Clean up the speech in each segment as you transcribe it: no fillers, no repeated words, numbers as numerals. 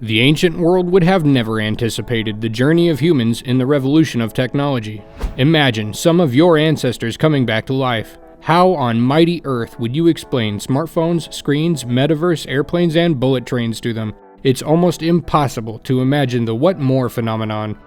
The ancient world would have never anticipated the journey of humans in the revolution of technology. Imagine some of your ancestors coming back to life. How on mighty earth would you explain smartphones, screens, metaverse, airplanes, and bullet trains to them? It's almost impossible to imagine the what more phenomenon.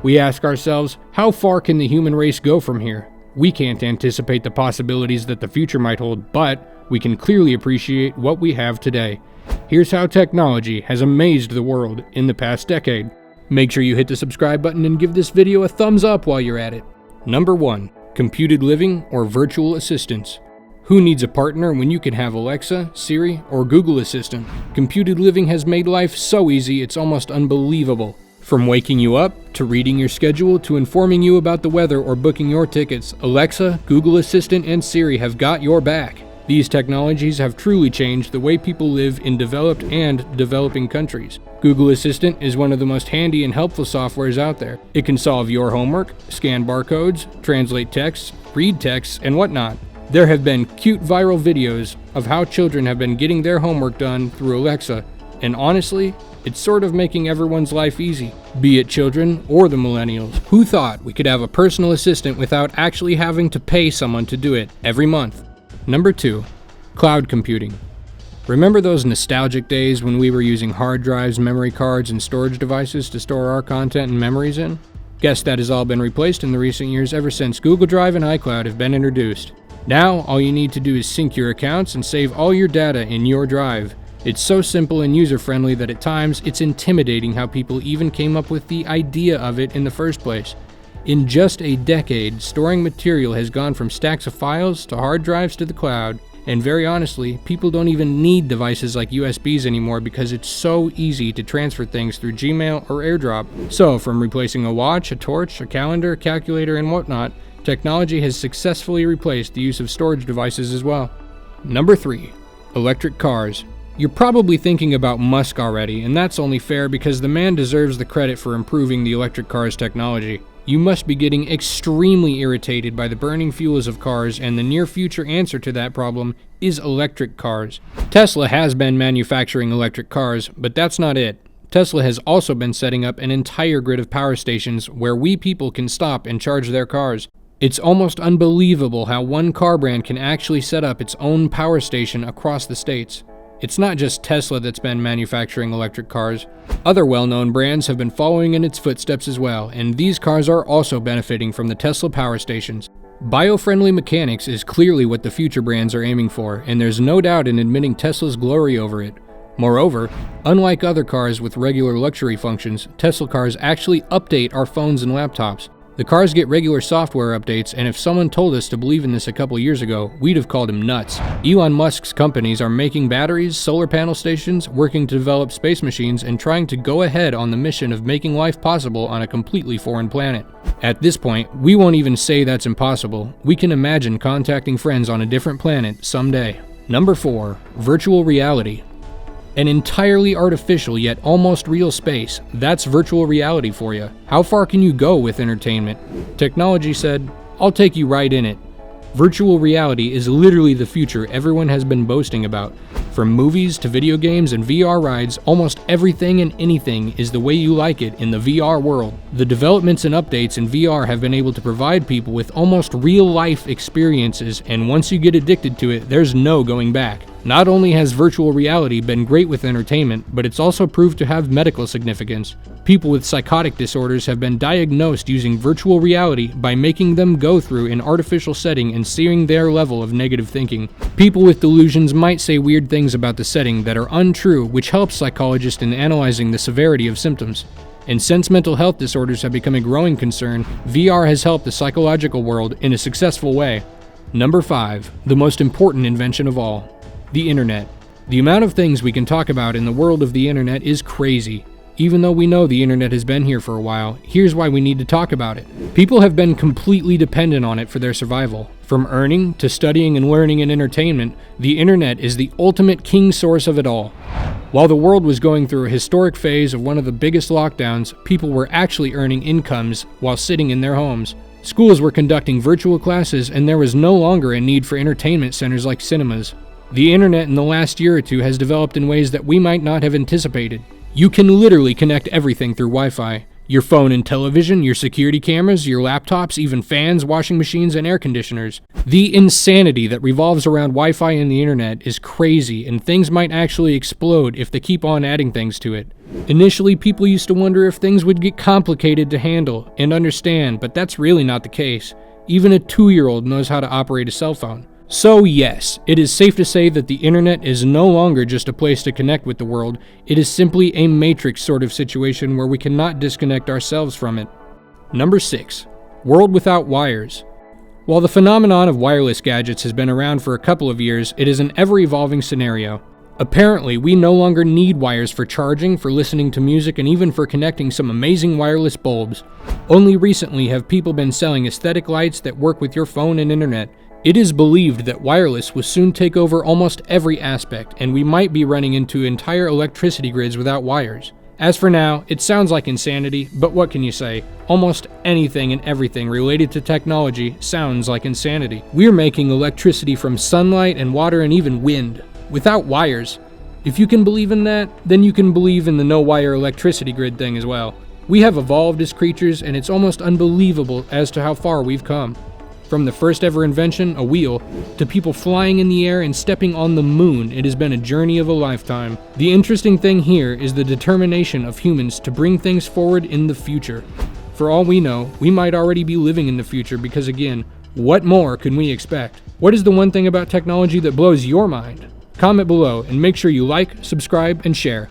We ask ourselves, how far can the human race go from here? We can't anticipate the possibilities that the future might hold, but we can clearly appreciate what we have today. Here's how technology has amazed the world in the past decade. Make sure you hit the subscribe button and give this video a thumbs up while you're at it. Number 1. Computed living or virtual assistants. Who needs a partner when you can have Alexa, Siri, or Google Assistant? Computed living has made life so easy it's almost unbelievable. From waking you up, to reading your schedule, to informing you about the weather or booking your tickets, Alexa, Google Assistant, and Siri have got your back. These technologies have truly changed the way people live in developed and developing countries. Google Assistant is one of the most handy and helpful softwares out there. It can solve your homework, scan barcodes, translate texts, read texts, and whatnot. There have been cute viral videos of how children have been getting their homework done through Alexa, and honestly, it's sort of making everyone's life easy, be it children or the millennials. Who thought we could have a personal assistant without actually having to pay someone to do it every month? Number 2. Cloud computing. Remember those nostalgic days when we were using hard drives, memory cards, and storage devices to store our content and memories in? Guess that has all been replaced in the recent years ever since Google Drive and iCloud have been introduced. Now, all you need to do is sync your accounts and save all your data in your drive. It's so simple and user-friendly that at times it's intimidating how people even came up with the idea of it in the first place. In just a decade, storing material has gone from stacks of files to hard drives to the cloud, and very honestly, people don't even need devices like USBs anymore because it's so easy to transfer things through Gmail or AirDrop. So, from replacing a watch, a torch, a calendar, a calculator, and whatnot, technology has successfully replaced the use of storage devices as well. Number 3. Electric cars. You're probably thinking about Musk already, and that's only fair because the man deserves the credit for improving the electric cars technology. You must be getting extremely irritated by the burning fuels of cars, and the near future answer to that problem is electric cars. Tesla has been manufacturing electric cars, but that's not it. Tesla has also been setting up an entire grid of power stations where we people can stop and charge their cars. It's almost unbelievable how one car brand can actually set up its own power station across the states. It's not just Tesla that's been manufacturing electric cars. Other well-known brands have been following in its footsteps as well, and these cars are also benefiting from the Tesla power stations. Bio-friendly mechanics is clearly what the future brands are aiming for, and there's no doubt in admitting Tesla's glory over it. Moreover, unlike other cars with regular luxury functions, Tesla cars actually update our phones and laptops. The cars get regular software updates, and if someone told us to believe in this a couple years ago, we'd have called him nuts. Elon Musk's companies are making batteries, solar panel stations, working to develop space machines, and trying to go ahead on the mission of making life possible on a completely foreign planet. At this point, we won't even say that's impossible. We can imagine contacting friends on a different planet someday. Number 4. Virtual reality. An entirely artificial yet almost real space. That's virtual reality for you. How far can you go with entertainment? Technology said, I'll take you right in it. Virtual reality is literally the future everyone has been boasting about. From movies to video games and VR rides, almost everything and anything is the way you like it in the VR world. The developments and updates in VR have been able to provide people with almost real-life experiences, and once you get addicted to it, there's no going back. Not only has virtual reality been great with entertainment, but it's also proved to have medical significance. People with psychotic disorders have been diagnosed using virtual reality by making them go through an artificial setting and seeing their level of negative thinking. People with delusions might say weird things about the setting that are untrue, which helps psychologists in analyzing the severity of symptoms. And since mental health disorders have become a growing concern, VR has helped the psychological world in a successful way. Number 5. The most important invention of all. The internet. The amount of things we can talk about in the world of the internet is crazy. Even though we know the internet has been here for a while, here's why we need to talk about it. People have been completely dependent on it for their survival. From earning to studying and learning and entertainment, the internet is the ultimate king source of it all. While the world was going through a historic phase of one of the biggest lockdowns, people were actually earning incomes while sitting in their homes. Schools were conducting virtual classes, and there was no longer a need for entertainment centers like cinemas. The internet in the last year or two has developed in ways that we might not have anticipated. You can literally connect everything through Wi-Fi. Your phone and television, your security cameras, your laptops, even fans, washing machines, and air conditioners. The insanity that revolves around Wi-Fi and the internet is crazy, and things might actually explode if they keep on adding things to it. Initially, people used to wonder if things would get complicated to handle and understand, but that's really not the case. Even a 2-year-old knows how to operate a cell phone. So yes, it is safe to say that the internet is no longer just a place to connect with the world, it is simply a matrix sort of situation where we cannot disconnect ourselves from it. Number 6. World without wires. While the phenomenon of wireless gadgets has been around for a couple of years, it is an ever-evolving scenario. Apparently, we no longer need wires for charging, for listening to music, and even for connecting some amazing wireless bulbs. Only recently have people been selling aesthetic lights that work with your phone and internet. It is believed that wireless will soon take over almost every aspect, and we might be running into entire electricity grids without wires. As for now, it sounds like insanity, but what can you say? Almost anything and everything related to technology sounds like insanity. We're making electricity from sunlight and water and even wind, without wires. If you can believe in that, then you can believe in the no-wire electricity grid thing as well. We have evolved as creatures, and it's almost unbelievable as to how far we've come. From the first ever invention, a wheel, to people flying in the air and stepping on the moon, it has been a journey of a lifetime. The interesting thing here is the determination of humans to bring things forward in the future. For all we know, we might already be living in the future because again, what more can we expect? What is the one thing about technology that blows your mind? Comment below and make sure you like, subscribe, and share.